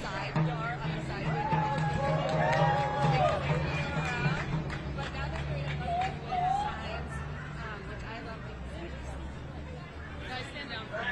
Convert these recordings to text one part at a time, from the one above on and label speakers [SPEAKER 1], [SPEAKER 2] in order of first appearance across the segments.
[SPEAKER 1] side door on the side window. Around. But now they're doing it like with signs, which I love because I just guys stand down for a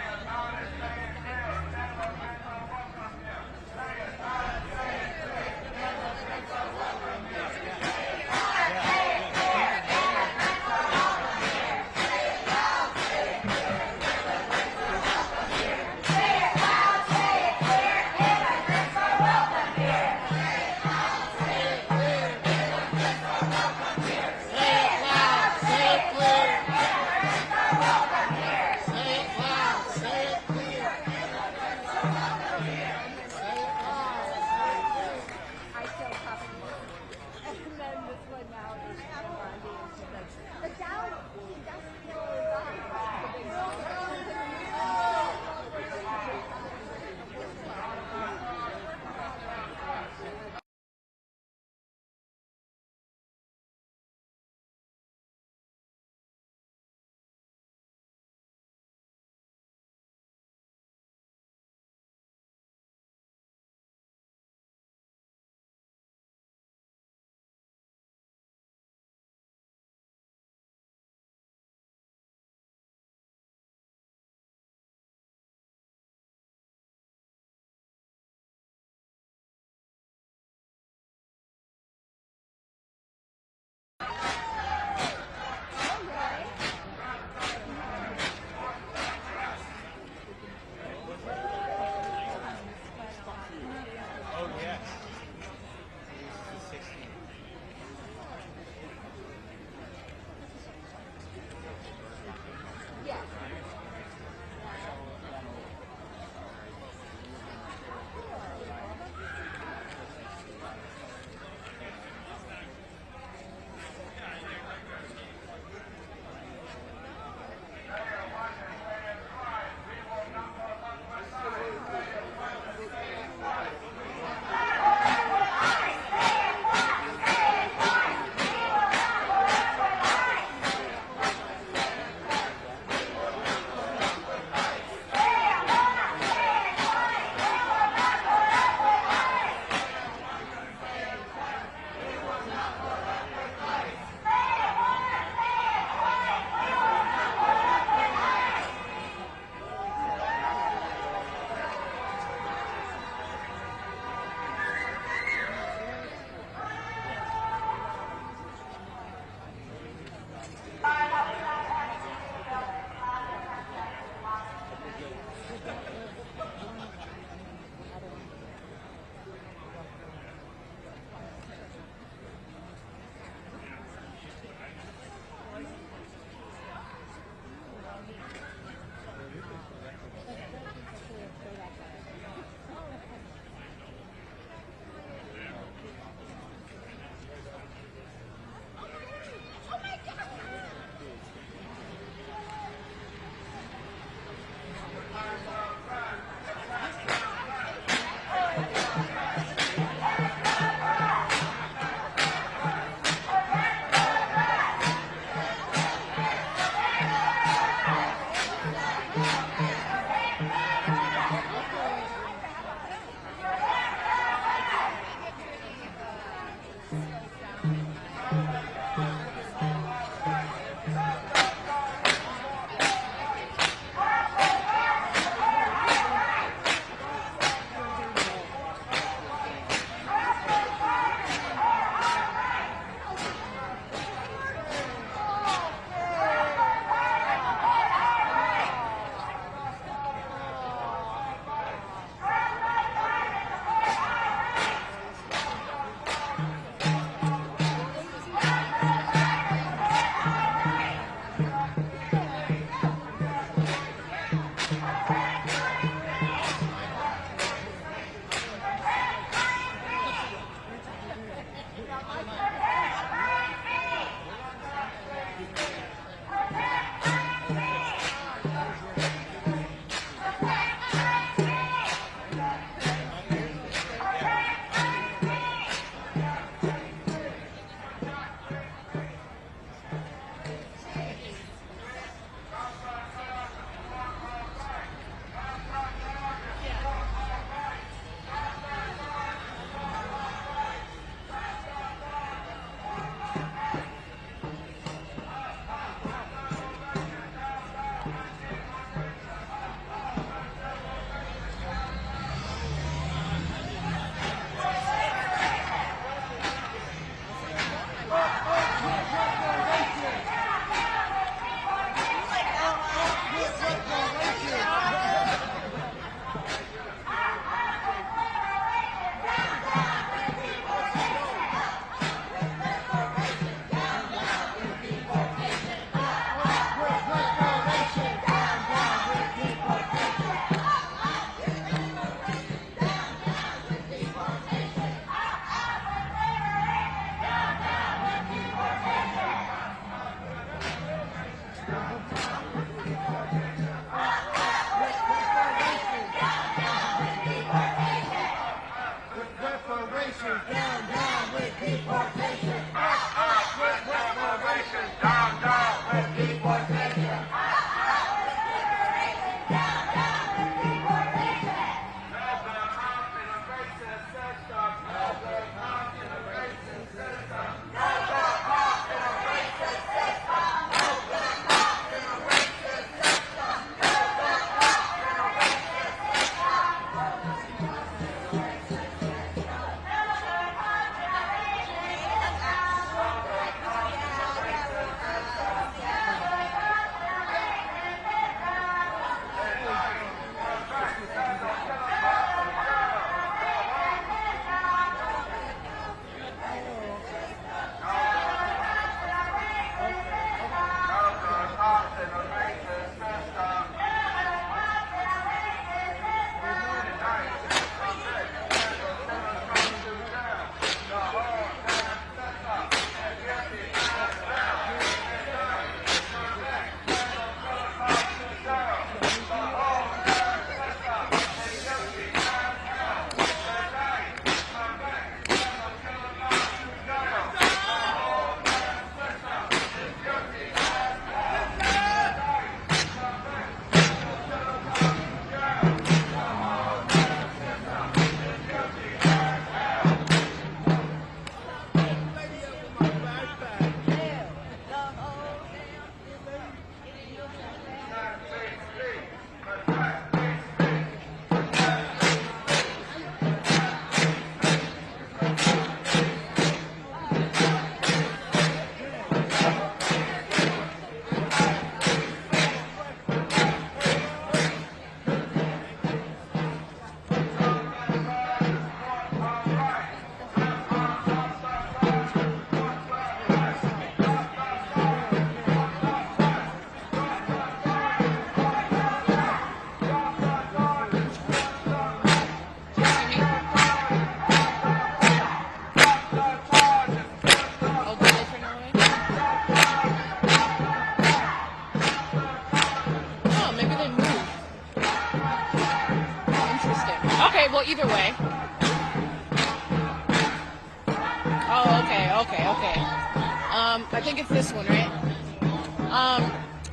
[SPEAKER 2] Okay, okay. I think it's this one, right?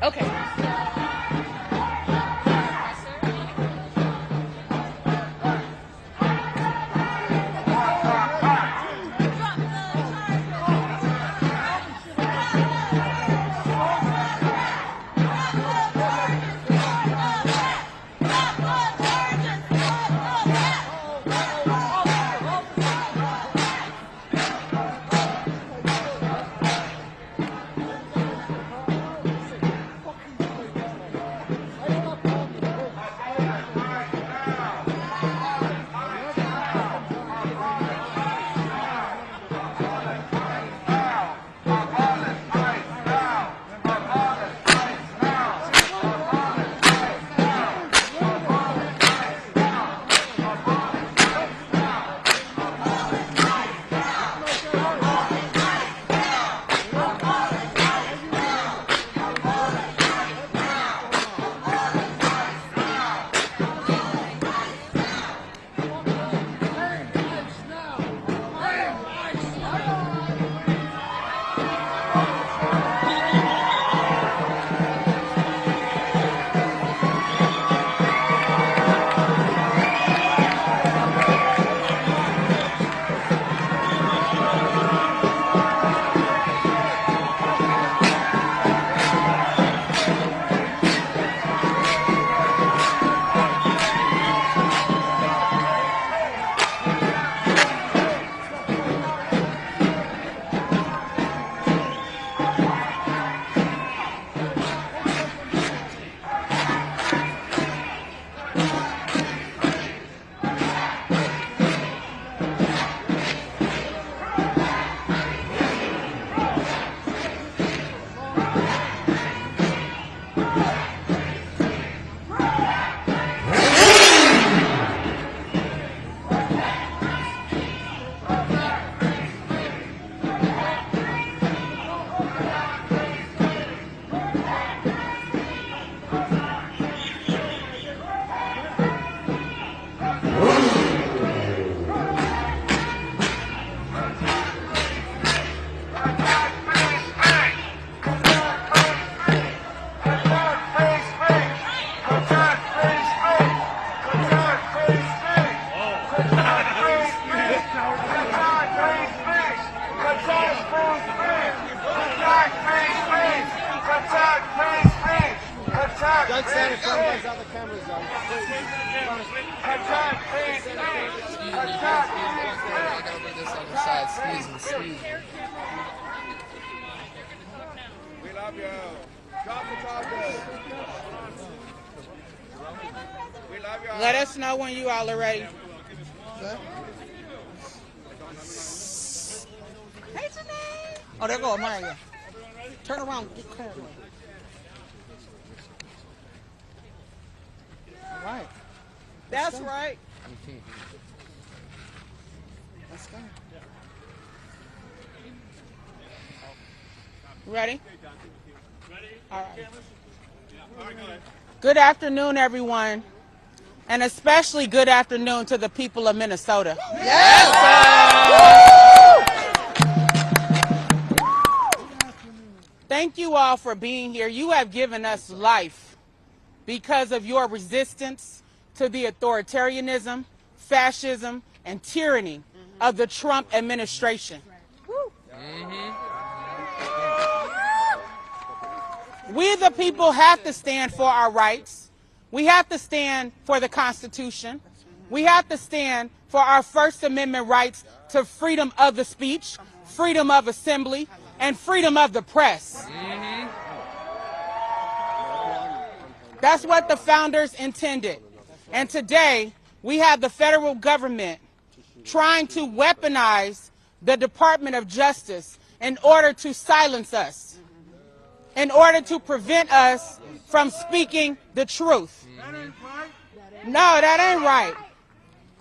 [SPEAKER 2] Okay. Let us know when you all are ready. Hey, Janae. Oh, there go Mario. Turn around. Get clear. All right. That's right. Let's go. Ready? All right. Good afternoon, everyone. And especially good afternoon to the people of Minnesota. Yes, thank you all for being here. You have given us life because of your resistance to the authoritarianism, fascism, and tyranny of the Trump administration. We the people have to stand for our rights. We have to stand for the Constitution. We have to stand for our First Amendment rights to freedom of the speech, freedom of assembly, and freedom of the press. That's what the founders intended. And today, we have the federal government trying to weaponize the Department of Justice in order to silence us, in order to prevent us from speaking the truth. No, that ain't right.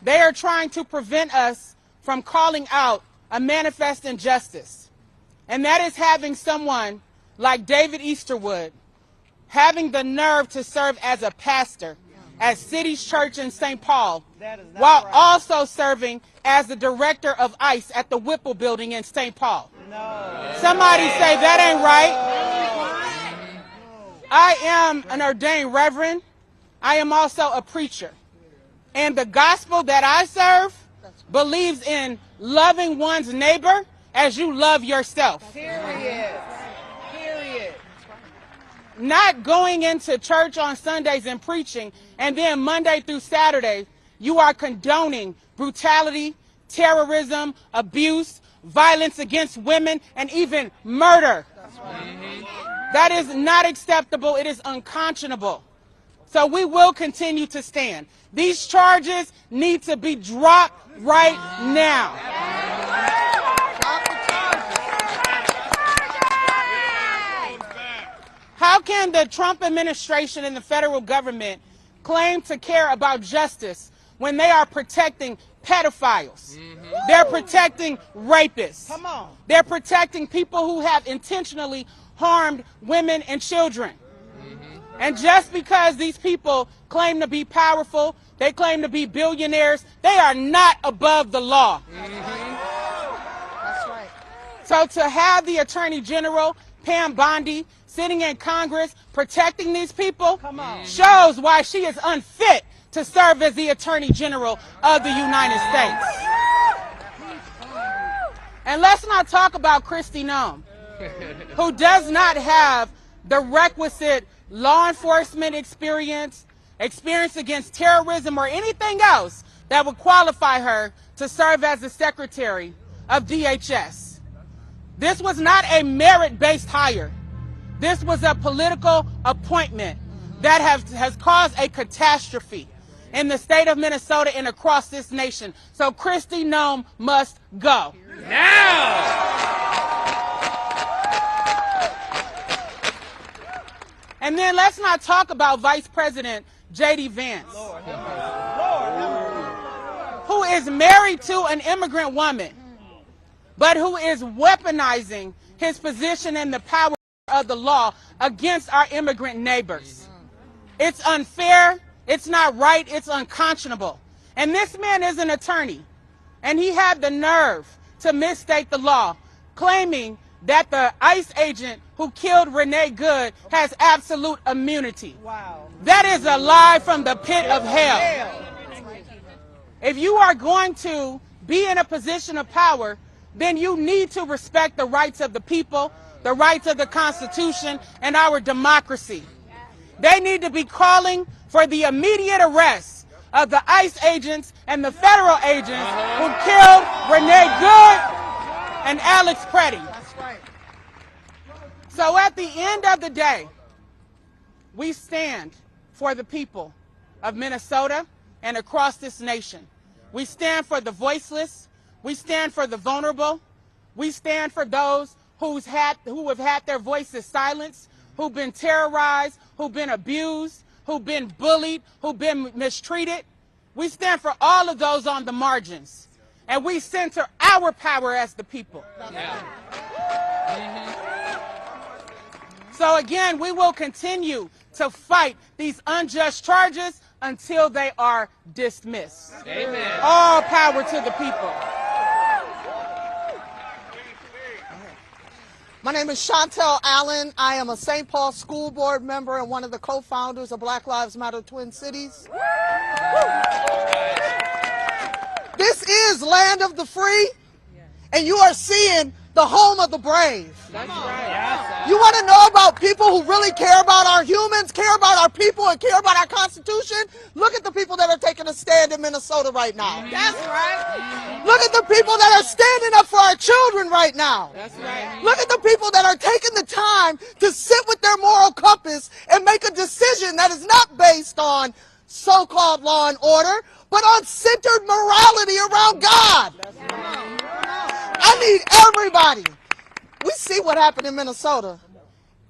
[SPEAKER 2] They are trying to prevent us from calling out a manifest injustice. And that is having someone like David Easterwood having the nerve to serve as a pastor at City's Church in St. Paul, while also serving as the director of ICE at the Whipple building in St. Paul. Somebody say that ain't right. I am an ordained reverend. I am also a preacher. And the gospel that I serve believes in loving one's neighbor as you love yourself.
[SPEAKER 3] Period. Period.
[SPEAKER 2] Not going into church on Sundays and preaching, and then Monday through Saturday, you are condoning brutality, terrorism, abuse, violence against women, and even murder.
[SPEAKER 3] That's right.
[SPEAKER 2] That is not acceptable. It is unconscionable. So we will continue to stand. These charges need to be dropped right now. How can the Trump administration and the federal government claim to care about justice when they are protecting pedophiles? They're protecting rapists.
[SPEAKER 3] Come on.
[SPEAKER 2] They're protecting people who have intentionally harmed women and children. And just because these people claim to be powerful, they claim to be billionaires, they are not above the law.
[SPEAKER 3] That's right.
[SPEAKER 2] So to have the Attorney General, Pam Bondi, sitting in Congress protecting these people shows why she is unfit to serve as the Attorney General of the United States. And let's not talk about Kristi Noem, who does not have the requisite law enforcement experience against terrorism, or anything else that would qualify her to serve as the Secretary of DHS. This was not a merit-based hire. This was a political appointment that has caused a catastrophe in the state of Minnesota and across this nation. So Kristi Noem must go.
[SPEAKER 4] Now!
[SPEAKER 2] And then let's not talk about Vice President J.D. Vance, who is married to an immigrant woman, but who is weaponizing his position and the power of the law against our immigrant neighbors. It's unfair, it's not right, it's unconscionable. And this man is an attorney, and he had the nerve to misstate the law, claiming that the ICE agent who killed Renee Good has absolute immunity.
[SPEAKER 3] Wow.
[SPEAKER 2] That is a lie from the pit of hell. If you are going to be in a position of power, then you need to respect the rights of the people, the rights of the Constitution, and our democracy. They need to be calling for the immediate arrest of the ICE agents and the federal agents who killed Renee Good and Alex Preddy.
[SPEAKER 3] That's right.
[SPEAKER 2] So at the end of the day, we stand for the people of Minnesota and across this nation. We stand for the voiceless. We stand for the vulnerable. We stand for those who have had their voices silenced, who've been terrorized, who've been abused, who've been bullied, who've been mistreated. We stand for all of those on the margins. And we center our power as the people. So again, we will continue to fight these unjust charges until they are dismissed.
[SPEAKER 4] Amen.
[SPEAKER 2] All power to the people.
[SPEAKER 3] My name is Chantel Allen. I am a St. Paul School Board member and one of the co-founders of Black Lives Matter Twin Cities. This is land of the free, and you are seeing the home of the brave.
[SPEAKER 2] That's right.
[SPEAKER 3] You want to know about people who really care about our humans, care about our people, and care about our Constitution? Look at the people that are taking a stand in Minnesota right now.
[SPEAKER 2] That's right.
[SPEAKER 3] Look at the people that are standing up for our children right now.
[SPEAKER 2] That's right.
[SPEAKER 3] Look at the people that are taking the time to sit with their moral compass and make a decision that is not based on so-called law and order, but on centered morality around God. I need everybody. We see what happened in Minnesota.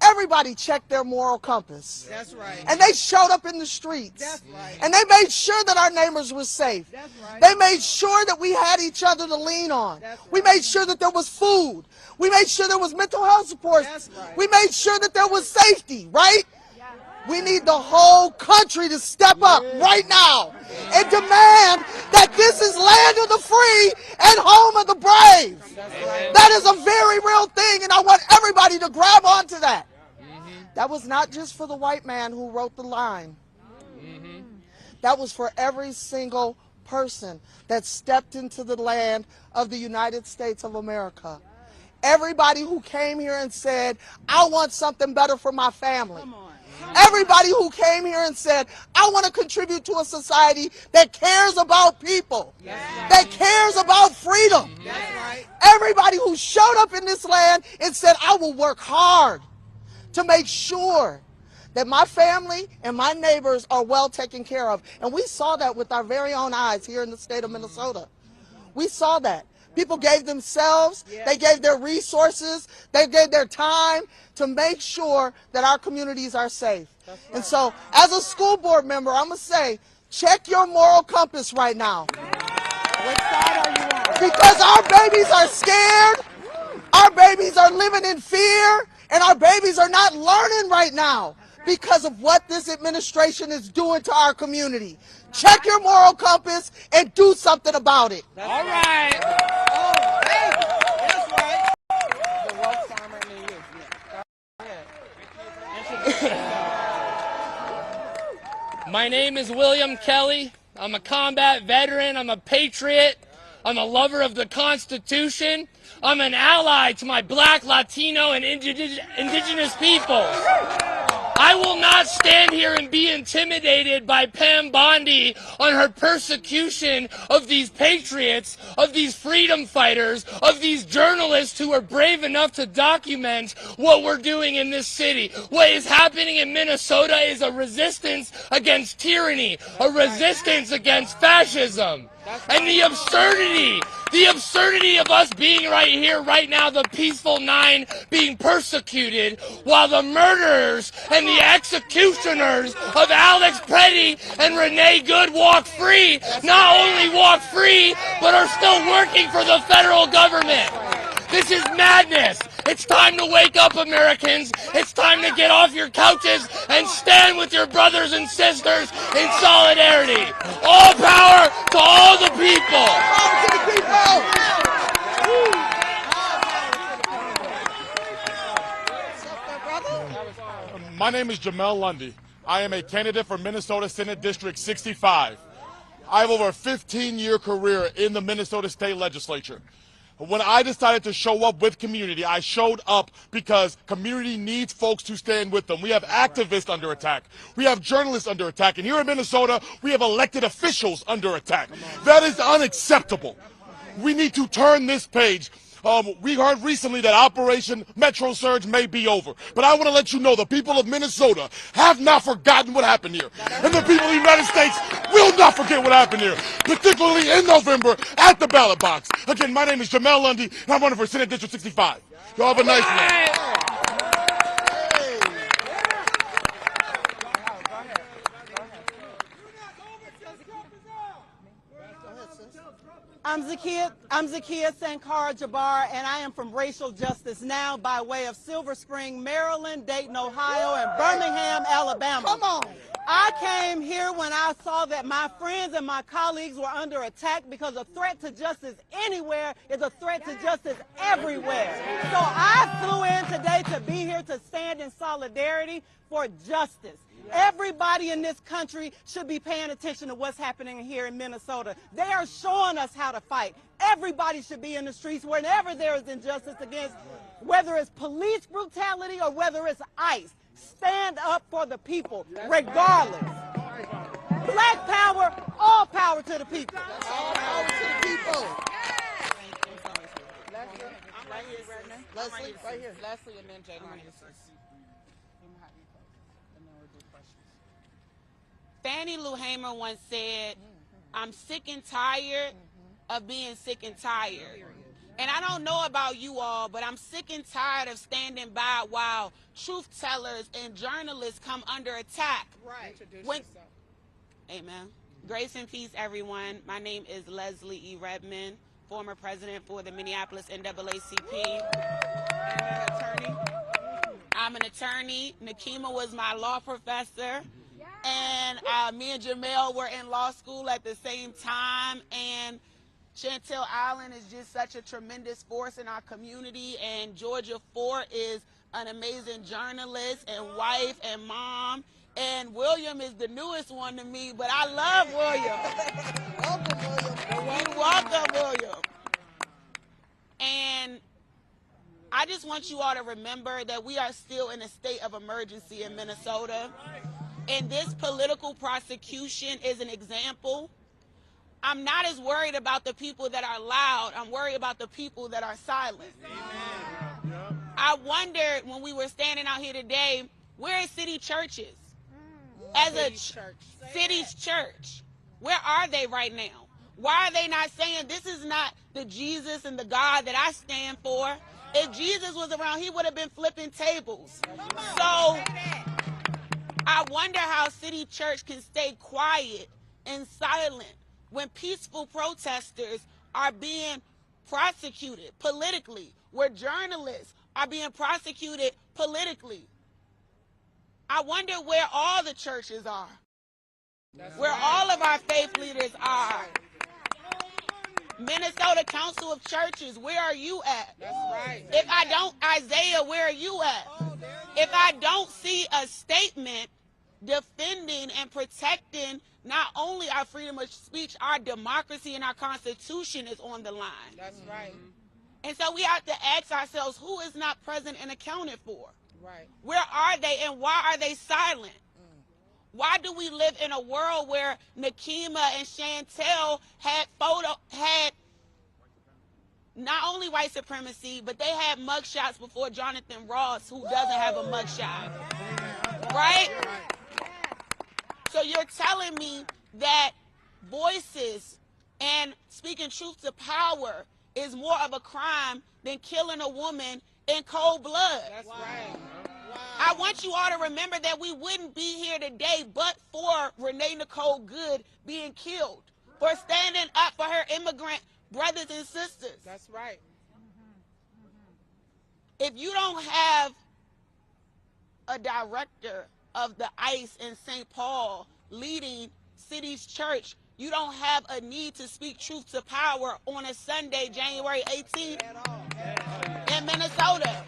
[SPEAKER 3] Everybody checked their moral compass.
[SPEAKER 2] That's right.
[SPEAKER 3] And they showed up in the streets.
[SPEAKER 2] That's right.
[SPEAKER 3] And they made sure that our neighbors were safe.
[SPEAKER 2] That's right.
[SPEAKER 3] They made sure that we had each other to lean on.
[SPEAKER 2] That's
[SPEAKER 3] We
[SPEAKER 2] right.
[SPEAKER 3] made sure that there was food. We made sure there was mental health support.
[SPEAKER 2] That's right.
[SPEAKER 3] We made sure that there was safety, right? We need the whole country to step up right now and demand that this is land of the free and home of the brave. That is a very real thing, and I want everybody to grab onto that. That was not just for the white man who wrote the line. That was for every single person that stepped into the land of the United States of America. Everybody who came here and said, I want something better for my family. Everybody who came here and said, I want to contribute to a society that cares about people, that cares about freedom. Everybody who showed up in this land and said, I will work hard to make sure that my family and my neighbors are well taken care of. And we saw that with our very own eyes here in the state of Minnesota. We saw that. People gave themselves, they gave their resources, they gave their time to make sure that our communities are safe. And so, as a school board member, I'm going to say, check your moral compass right now.
[SPEAKER 2] Which side are you on?
[SPEAKER 3] Because our babies are scared, our babies are living in fear, and our babies are not learning right now because of what this administration is doing to our community. Check your moral compass and do something about it.
[SPEAKER 4] All right.
[SPEAKER 2] That's right. The woke farmer in the youth.
[SPEAKER 5] My name is William Kelly. I'm a combat veteran. I'm a patriot. I'm a lover of the Constitution. I'm an ally to my Black, Latino, and indigenous peoples. I will not stand here and be intimidated by Pam Bondi on her persecution of these patriots, of these freedom fighters, of these journalists who are brave enough to document what we're doing in this city. What is happening in Minnesota is a resistance against tyranny, a resistance against fascism. And the absurdity of us being right here, right now, the peaceful nine being persecuted, while the murderers and the executioners of Alex Petty and Renee Good walk free, not only walk free, but are still working for the federal government. This is madness. It's time to wake up, Americans. It's time to get off your couches and stand with your brothers and sisters in solidarity. All power to all the people.
[SPEAKER 3] Power to the people.
[SPEAKER 6] My name is Jamel Lundy. I am a candidate for Minnesota Senate District 65. I have over a 15-year career in the Minnesota State Legislature. When I decided to show up with community, I showed up because community needs folks to stand with them. We have activists under attack. We have journalists under attack. And here in Minnesota, we have elected officials under attack. That is unacceptable. We need to turn this page. We heard recently that Operation Metro Surge may be over. But I want to let you know the people of Minnesota have not forgotten what happened here. And the people of the United States will not forget what happened here, particularly in November at the ballot box. Again, my name is Jamel Lundy, and I'm running for Senate District 65. Y'all have a nice night.
[SPEAKER 2] I'm Zakiya Sankara Jabbar, and I am from Racial Justice Now by way of Silver Spring, Maryland, Dayton, Ohio, and Birmingham, Alabama.
[SPEAKER 3] Come on.
[SPEAKER 2] I came here when I saw that my friends and my colleagues were under attack because a threat to justice anywhere is a threat to justice everywhere. So I flew in today to be here to stand in solidarity for justice. Everybody in this country should be paying attention to what's happening here in Minnesota. They are showing us how to fight. Everybody should be in the streets whenever there is injustice against, whether it's police brutality or whether it's ICE. Stand up for the people, regardless. Black power, all power to the people.
[SPEAKER 3] All power to the people.
[SPEAKER 2] Leslie, right here. Leslie and then Jay. Fannie Lou Hamer once said, I'm sick and tired of being sick and tired. And I don't know about you all, but I'm sick and tired of standing by while truth tellers and journalists come under attack. Right. Introduce yourself. Amen. Grace and peace, everyone. My name is Leslie E. Redmond, former president for the Minneapolis NAACP and an attorney. I'm an attorney. Nakima was my law professor. And me and Jamel were in law school at the same time. And Chantel Allen is just such a tremendous force in our community. And Georgia Fort is an amazing journalist and wife and mom. And William is the newest one to me, but I love William.
[SPEAKER 3] Welcome, William.
[SPEAKER 2] You're welcome, William. And I just want you all to remember that we are still in a state of emergency in Minnesota. And this political prosecution is an example. I'm not as worried about the people that are loud. I'm worried about the people that are silent. Amen. I wondered when we were standing out here today, where are city churches? As a city's church, where are they right now? Why are they not saying this is not the Jesus and the God that I stand for? If Jesus was around, he would have been flipping tables. So I wonder how city church can stay quiet and silent when peaceful protesters are being prosecuted politically, where journalists are being prosecuted politically. I wonder where all the churches are, where all of our faith leaders are. Minnesota Council of Churches, where are you at?
[SPEAKER 7] That's right.
[SPEAKER 2] If I don't, Isaiah, where are you at? If I don't see a statement defending and protecting not only our freedom of speech, our democracy and our Constitution is on the line.
[SPEAKER 7] That's right.
[SPEAKER 2] And so we have to ask ourselves, who is not present and accounted for?
[SPEAKER 7] Right.
[SPEAKER 2] Where are they and why are they silent? Why do we live in a world where Nakima and Chantel had not only white supremacy, but they had mugshots before Jonathan Ross, who doesn't have a mugshot, right? So you're telling me that voices and speaking truth to power is more of a crime than killing a woman in cold blood.
[SPEAKER 7] That's right. Wow.
[SPEAKER 2] I want you all to remember that we wouldn't be here today but for Renee Nicole Good being killed, for standing up for her immigrant brothers and sisters.
[SPEAKER 7] That's right.
[SPEAKER 2] If you don't have a director of the ICE in St. Paul leading City's Church, you don't have a need to speak truth to power on a Sunday, January 18th in Minnesota.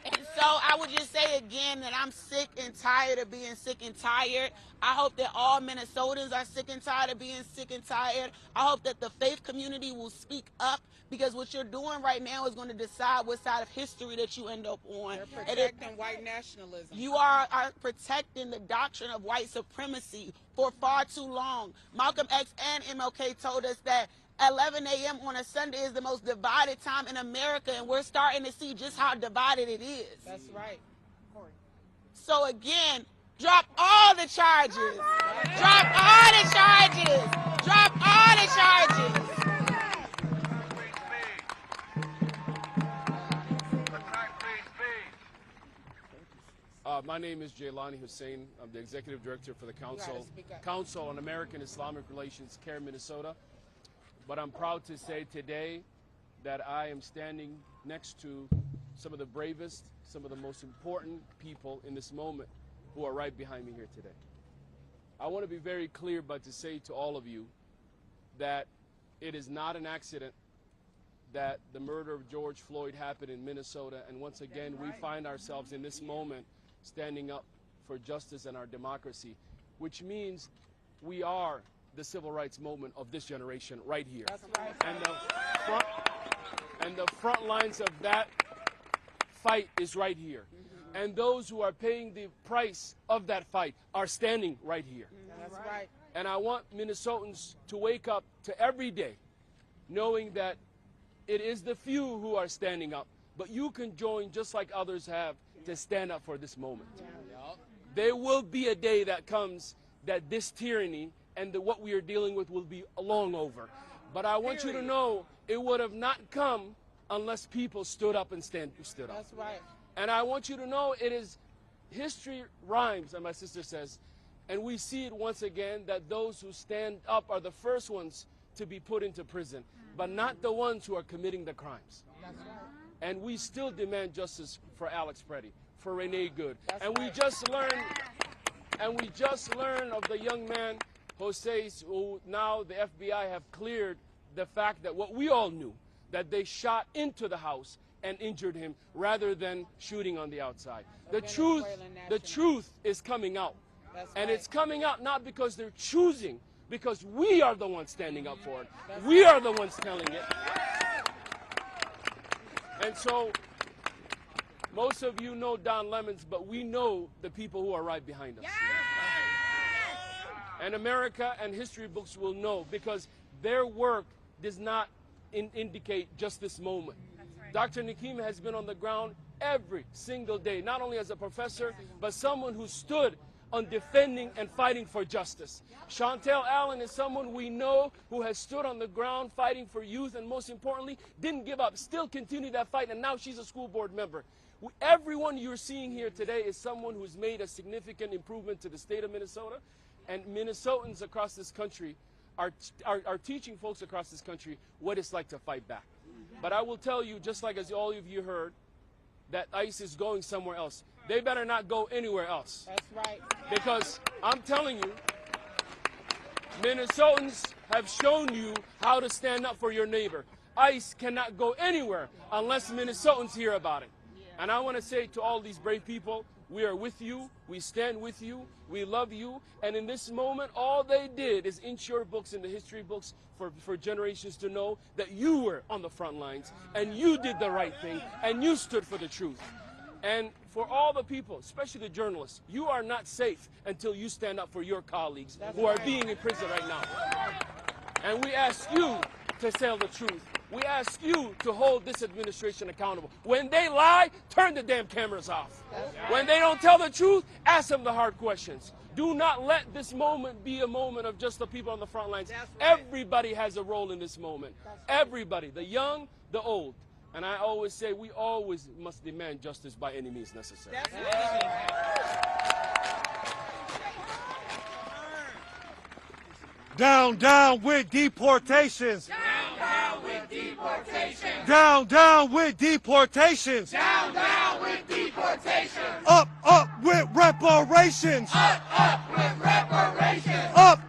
[SPEAKER 2] And so I would just say again that I'm sick and tired of being sick and tired. I hope that all Minnesotans are sick and tired of being sick and tired. I hope that the faith community will speak up, because what you're doing right now is going to decide what side of history that you end up on.
[SPEAKER 7] They're protecting white nationalism.
[SPEAKER 2] You are protecting the doctrine of white supremacy for far too long. Malcolm X and MLK told us that 11 a.m. on a Sunday is the most divided time in America, and we're starting to see just how divided it is.
[SPEAKER 7] That's right.
[SPEAKER 2] So again, drop all the charges. Drop all the charges. Drop all the charges.
[SPEAKER 8] My name is Jaylani Hussein. I'm the Executive Director for the Council on American Islamic Relations, CARE, Minnesota. But I'm proud to say today that I am standing next to some of the bravest, some of the most important people in this moment who are right behind me here today. I want to be very clear, but to say to all of you that it is not an accident that the murder of George Floyd happened in Minnesota, and once again we find ourselves in this moment standing up for justice and our democracy, which means we are the civil rights movement of this generation right here.
[SPEAKER 7] That's right.
[SPEAKER 8] And the front lines of that fight is right here. And those who are paying the price of that fight are standing right here.
[SPEAKER 7] That's right.
[SPEAKER 8] And I want Minnesotans to wake up to every day knowing that it is the few who are standing up, but you can join just like others have to stand up for this moment. There will be a day that comes that this tyranny and what we are dealing with will be long over. But I want you to know it would have not come unless people stood up and stood up.
[SPEAKER 7] That's right.
[SPEAKER 8] And I want you to know it is history rhymes, as my sister says, and we see it once again that those who stand up are the first ones to be put into prison, but not the ones who are committing the crimes.
[SPEAKER 7] That's right.
[SPEAKER 8] And we still demand justice for Alex Preddy, for Renee Good. And we just learned of the young man, Jose, who now the FBI have cleared the fact that what we all knew, that they shot into the house and injured him rather than shooting on the outside. The truth is coming out. And it's coming out not because they're choosing, because we are the ones standing up for it. We are the ones telling it. And so, most of you know Don Lemons, but we know the people who are right behind us. And America and history books will know, because their work does not indicate just this moment. Dr. Nikema has been on the ground every single day, not only as a professor, but someone who stood on defending and fighting for justice. Chantel Allen is someone we know who has stood on the ground fighting for youth, and most importantly, didn't give up, still continued that fight, and now she's a school board member. Everyone you're seeing here today is someone who's made a significant improvement to the state of Minnesota, and Minnesotans across this country are teaching folks across this country what it's like to fight back. But I will tell you, just like as all of you heard, that ICE is going somewhere else. They better not go anywhere else.
[SPEAKER 7] That's right.
[SPEAKER 8] Because I'm telling you, Minnesotans have shown you how to stand up for your neighbor. ICE cannot go anywhere unless Minnesotans hear about it. And I want to say to all these brave people, we are with you, we stand with you, we love you, and in this moment, all they did is inch your books in the history books for generations to know that you were on the front lines, and you did the right thing, and you stood for the truth. And for all the people, especially the journalists, you are not safe until you stand up for your colleagues who are being imprisoned right now. And we ask you to tell the truth. We ask you to hold this administration accountable. When they lie, turn the damn cameras off. When they don't tell the truth, ask them the hard questions. Do not let this moment be a moment of just the people on the front lines. Everybody has a role in this moment. Everybody, the young, the old. And I always say we always must demand justice by any means necessary.
[SPEAKER 9] Down, down with deportations.
[SPEAKER 4] Down, down with deportations.
[SPEAKER 9] Down, down with deportations.
[SPEAKER 4] Down, down with deportations.
[SPEAKER 9] Up, up with reparations.
[SPEAKER 4] Up with reparations.
[SPEAKER 9] Up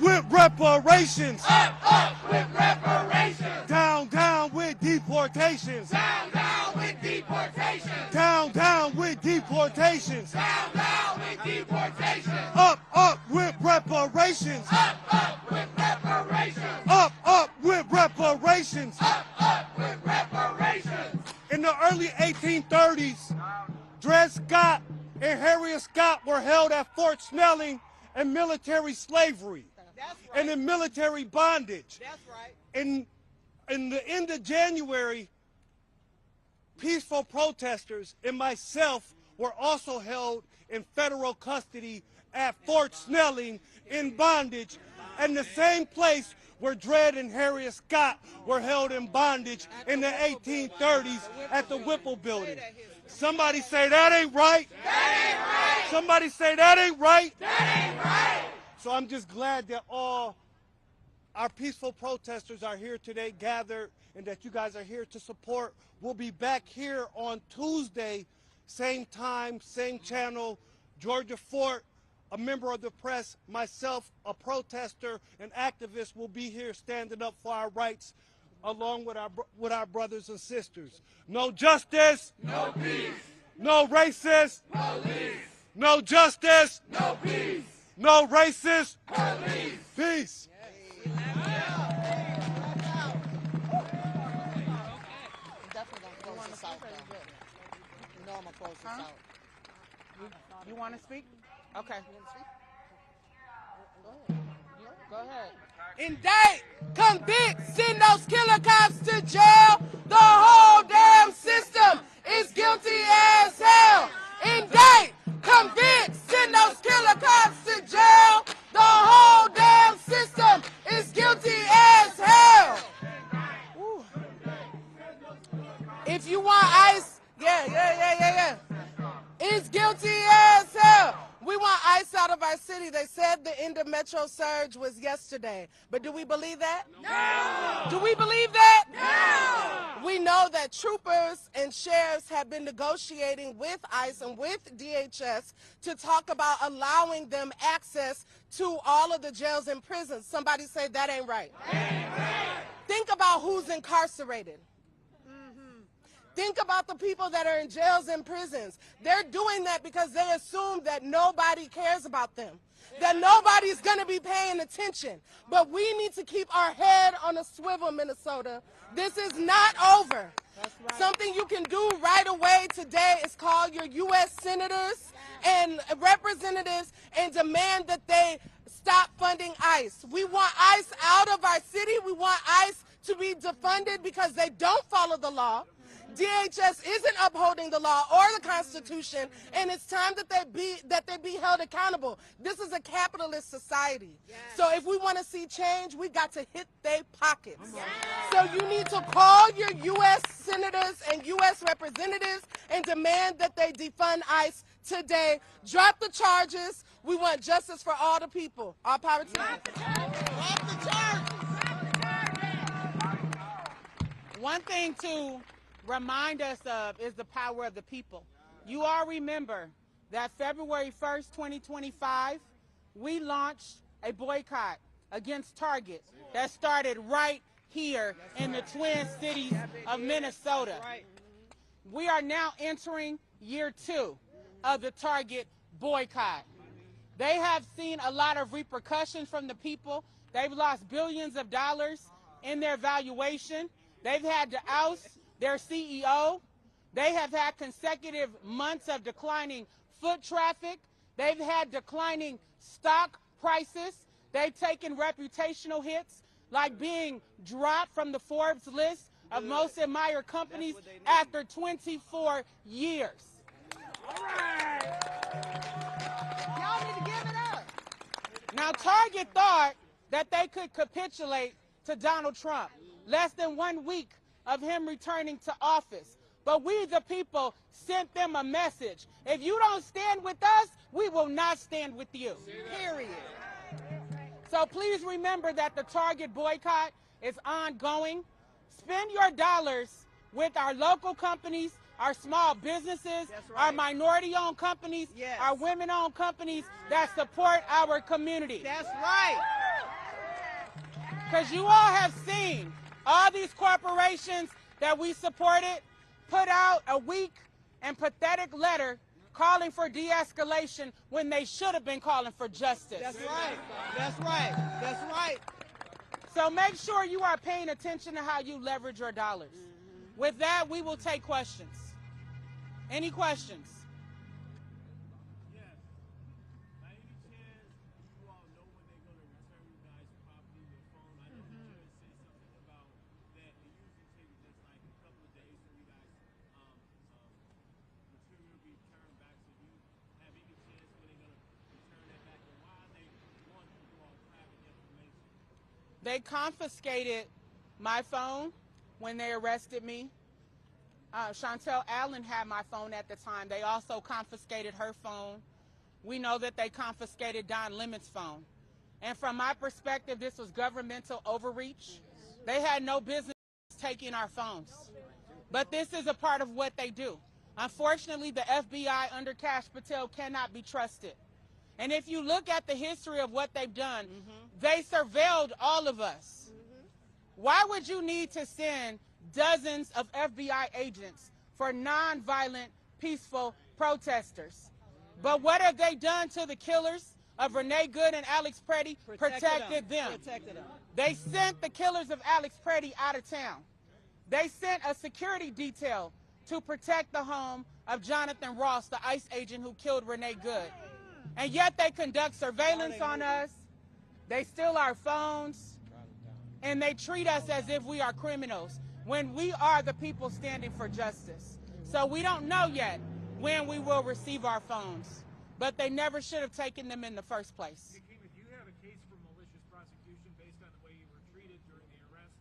[SPEAKER 9] with reparations.
[SPEAKER 4] Up with reparations.
[SPEAKER 9] Down with deportations.
[SPEAKER 4] Down with deportations.
[SPEAKER 9] Down with deportations.
[SPEAKER 4] Down with deportations.
[SPEAKER 9] Up with reparations.
[SPEAKER 4] Up with reparations.
[SPEAKER 9] Up with reparations.
[SPEAKER 4] Up with reparations.
[SPEAKER 9] In the early 1830s, Dred Scott and Harriet Scott were held at Fort Snelling in military slavery and in military bondage.
[SPEAKER 7] That's right.
[SPEAKER 9] In the end of January, peaceful protesters and myself were also held in federal custody at Fort Snelling in bondage, and the same place where Dred and Harriet Scott were held in bondage in the 1830s at the Whipple Building. Somebody say that ain't right.
[SPEAKER 4] That ain't right.
[SPEAKER 9] Somebody say that ain't right.
[SPEAKER 4] That ain't right.
[SPEAKER 9] So I'm just glad that all our peaceful protesters are here today, gathered, and that you guys are here to support. We'll be back here on Tuesday, same time, same channel, Georgia Fort. A member of the press, myself, a protester, an activist, will be here standing up for our rights along with our brothers and sisters. No justice.
[SPEAKER 4] No peace.
[SPEAKER 9] No racist.
[SPEAKER 4] Police.
[SPEAKER 9] No justice.
[SPEAKER 4] No peace.
[SPEAKER 9] No racist.
[SPEAKER 4] Police.
[SPEAKER 9] Peace.
[SPEAKER 7] You want to speak? Okay. Go ahead.
[SPEAKER 2] Indict, convict, send those killer cops to jail. The whole damn system is guilty as hell. Indict, convict, send those killer cops to jail. The whole damn system is guilty as hell. Ooh. If you want ICE, yeah. It's guilty as hell. We want ICE out of our city. They said the end of Metro Surge was yesterday. But do we believe that?
[SPEAKER 4] No.
[SPEAKER 2] Do we believe that?
[SPEAKER 4] No.
[SPEAKER 2] We know that.
[SPEAKER 3] that troopers and sheriffs have been negotiating with ICE and with DHS to talk about allowing them access to all of the jails and prisons. Somebody say that ain't right. Think about who's incarcerated. Think about the people that are in jails and prisons. They're doing that because they assume that nobody cares about them, that nobody's going to be paying attention. But we need to keep our head on a swivel, Minnesota. This is not over. Right. Something you can do right away today is call your U.S. senators and representatives and demand that they stop funding ICE. We want ICE out of our city. We want ICE to be defunded because they don't follow the law. DHS isn't upholding the law or the Constitution, and it's time that they be held accountable. This is a capitalist society. Yes. So if we want to see change, we got to hit their pockets. Yes. So you need to call your U.S. senators and U.S. representatives and demand that they defund ICE today. Drop the charges. We want justice for all the people. All power to you. Drop the charges.
[SPEAKER 2] One thing to remind us of is the power of the people. You all remember that February 1st, 2025, we launched a boycott against Target that started right here in the Twin Cities of Minnesota. We are now entering year 2 of the Target boycott. They have seen a lot of repercussions from the people. They've lost billions of dollars in their valuation. They've had to oust their CEO. They have had consecutive months of declining foot traffic. They've had declining stock prices. They've taken reputational hits, like being dropped from the Forbes list of most admired companies after 24 years. All right. Y'all need to give it up. Now, Target thought that they could capitulate to Donald Trump less than 1 week of him returning to office. But we, the people, sent them a message. If you don't stand with us, we will not stand with you. Period. So please remember that the Target boycott is ongoing. Spend your dollars with our local companies, our small businesses, our minority-owned companies, our women-owned companies that support our community.
[SPEAKER 3] That's right.
[SPEAKER 2] Because you all have seen all these corporations that we supported put out a weak and pathetic letter calling for de-escalation when they should have been calling for justice.
[SPEAKER 3] That's right. That's right. That's right.
[SPEAKER 2] So make sure you are paying attention to how you leverage your dollars. With that, we will take questions. Any questions? They confiscated my phone when they arrested me. Chantel Allen had my phone at the time. They also confiscated her phone. We know that they confiscated Don Lemon's phone. And from my perspective, this was governmental overreach. They had no business taking our phones. But this is a part of what they do. Unfortunately, the FBI under Kash Patel cannot be trusted. And if you look at the history of what they've done, they surveilled all of us. Why would you need to send dozens of FBI agents for nonviolent, peaceful protesters? But what have they done to the killers of Renee Good and Alex Preddy? Protected them. They sent the killers of Alex Preddy out of town. They sent a security detail to protect the home of Jonathan Ross, the ICE agent who killed Renee Good. And yet they conduct surveillance on us, they steal our phones, and they treat us as if we are criminals when we are the people standing for justice. So we don't know yet when we will receive our phones, but they never should have taken them in the first place.
[SPEAKER 10] Do you have a case for malicious prosecution based on the way you were treated during the arrest?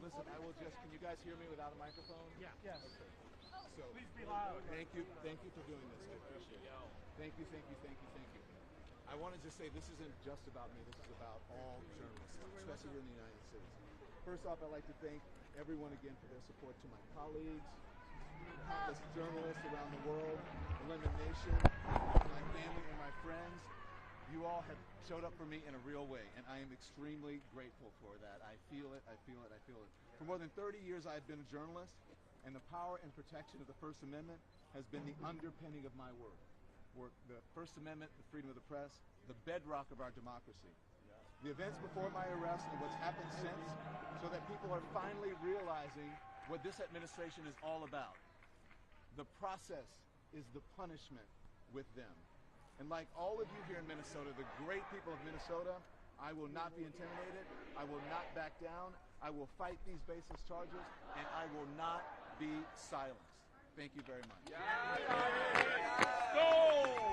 [SPEAKER 11] Listen, I will just, can you guys hear me without a microphone?
[SPEAKER 10] Yeah. Yes.
[SPEAKER 11] Okay. So,
[SPEAKER 10] Please be loud.
[SPEAKER 11] Thank you for doing this. I appreciate it. Thank you. I want to just say this isn't just about me. This is about all journalists, especially here in the United States. First off, I'd like to thank everyone again for their support, to my colleagues, countless journalists around the world, the Lemon Nation, my family and my friends. You all have showed up for me in a real way, and I am extremely grateful for that. I feel it. For more than 30 years, I've been a journalist, and the power and protection of the First Amendment has been the underpinning of my work. The First Amendment, the freedom of the press, the bedrock of our democracy. The events before my arrest and what's happened since, so that people are finally realizing what this administration is all about. The process is the punishment with them. And like all of you here in Minnesota, the great people of Minnesota, I will not be intimidated. I will not back down. I will fight these baseless charges, and I will not be silenced. Thank you very much.
[SPEAKER 6] Go!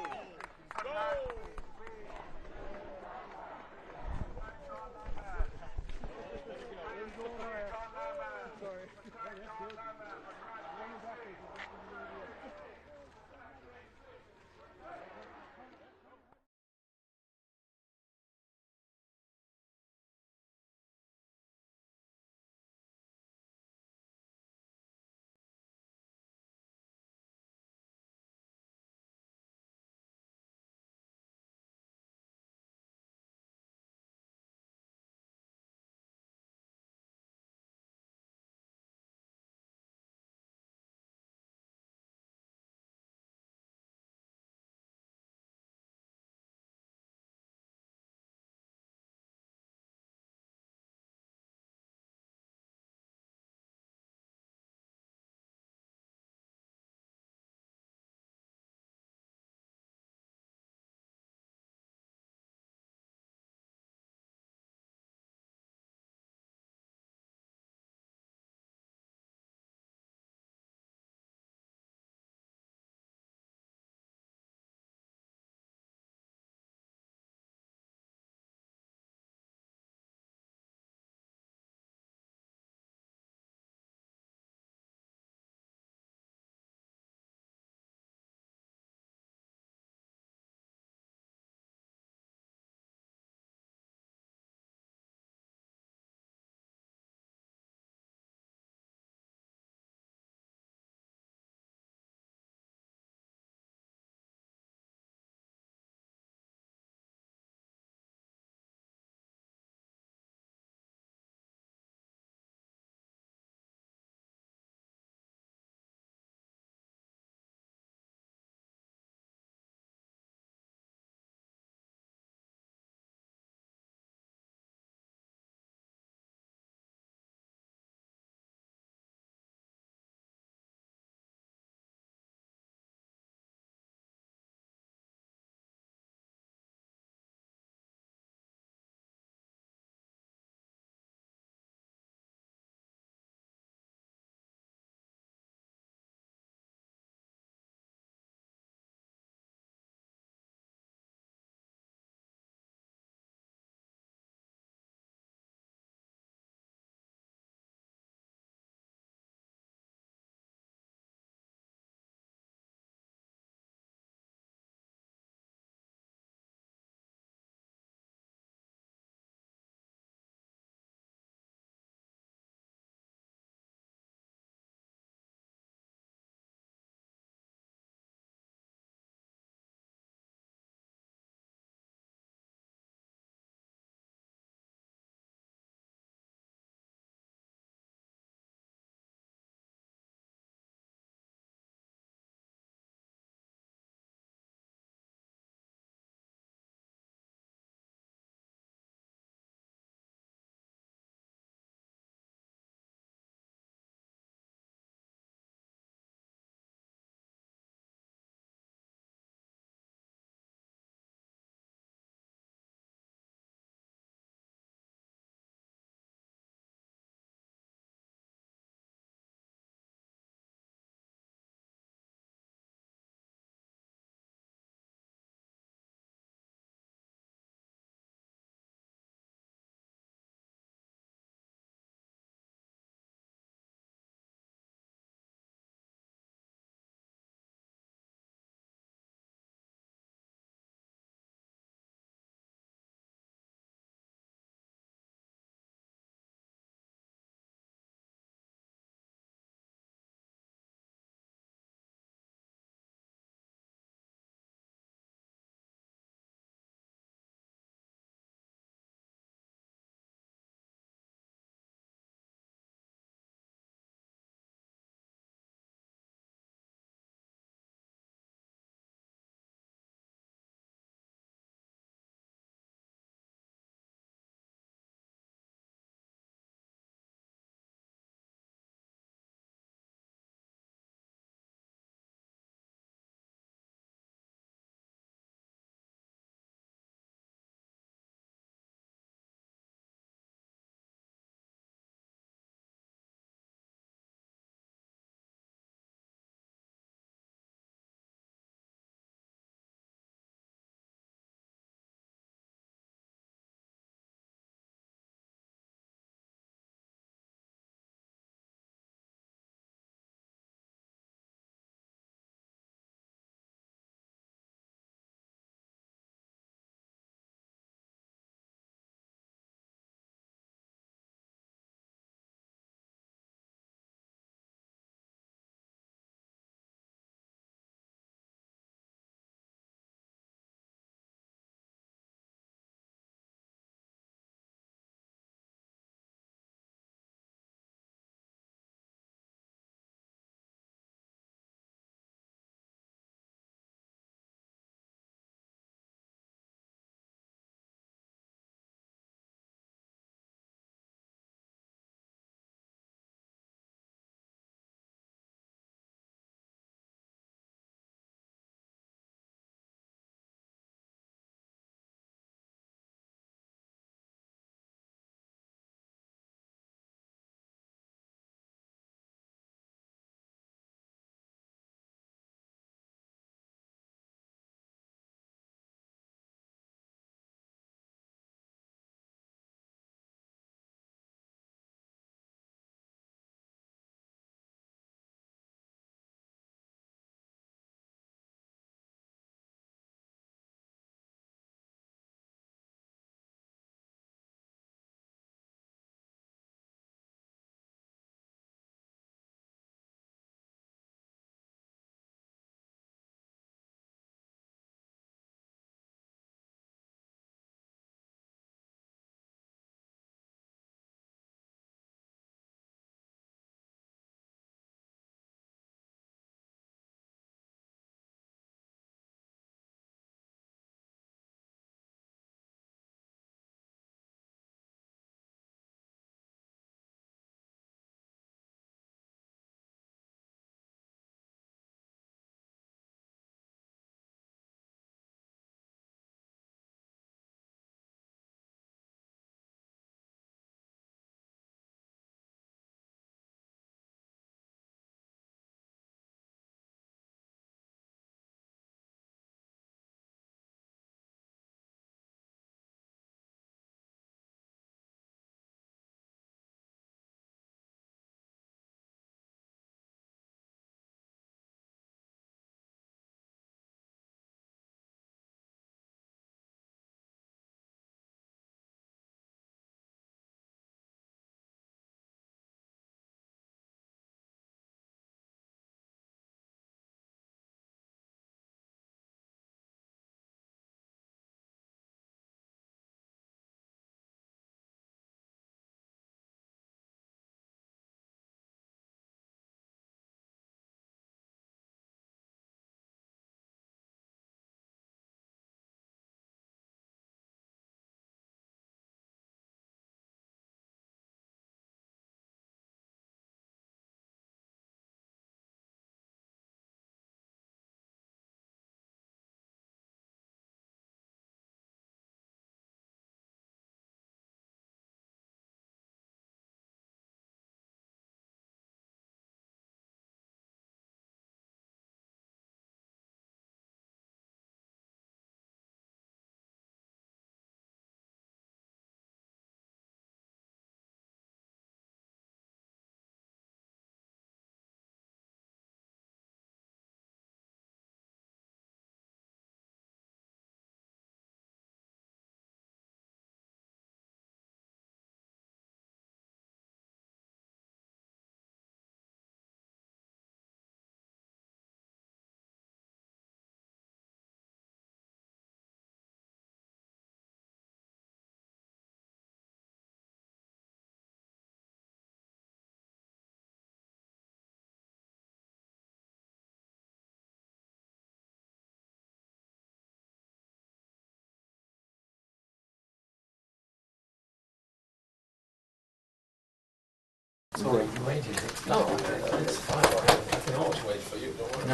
[SPEAKER 12] Sorry, you waited. No, it's fine. I can always wait for you. Don't worry.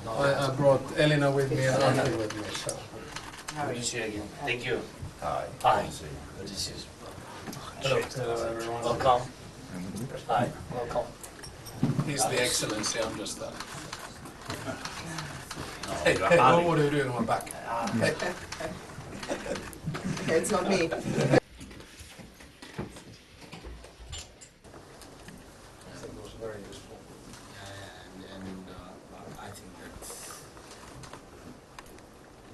[SPEAKER 12] No. I brought Elena with me and Andy with me. So.
[SPEAKER 13] Good to see you again. Thank you.
[SPEAKER 12] Hi.
[SPEAKER 13] Hi. Good to see you.
[SPEAKER 12] Hello, everyone.
[SPEAKER 13] Welcome. Hi. Welcome.
[SPEAKER 12] He's the excellency. I'm just that.
[SPEAKER 13] No,
[SPEAKER 12] Hey, what are you doing on my back?
[SPEAKER 3] It's not me.
[SPEAKER 12] Very useful.
[SPEAKER 13] And I think that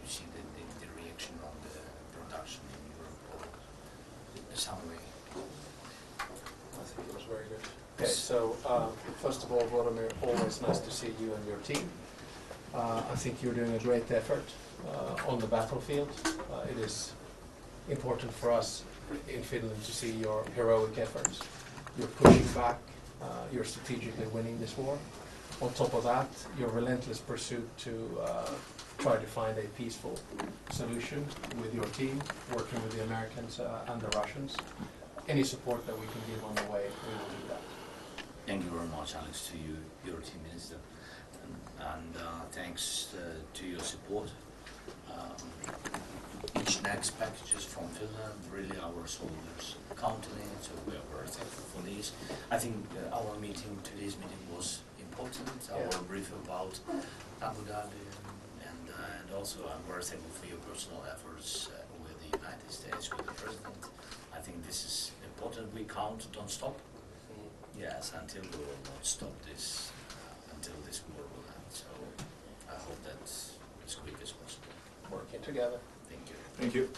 [SPEAKER 13] you see the reaction on the production in Europe or assembly.
[SPEAKER 12] I think it was very good. Okay, so first of all, Vladimir, always nice to see you and your team. I think you're doing a great effort on the battlefield. It is important for us in Finland to see your heroic efforts. You're pushing back. You're strategically winning this war. On top of that, your relentless pursuit to try to find a peaceful solution with your team, working with the Americans and the Russians. Any support that we can give on the way, we will do that.
[SPEAKER 13] Thank you very much, Alex, to you, your team minister, and thanks to your support. Each next packages from Finland, really our soldiers count on it, so we are very thankful for this. I think our meeting, today's meeting was important, our brief about Abu Dhabi, and also I'm very thankful for your personal efforts with the United States, with the President. I think this is important, we count, don't stop. Yes, until we will not stop this, until this war will end, so I hope that's as quick as possible.
[SPEAKER 12] Working together.
[SPEAKER 13] Thank you.
[SPEAKER 11] Thank you.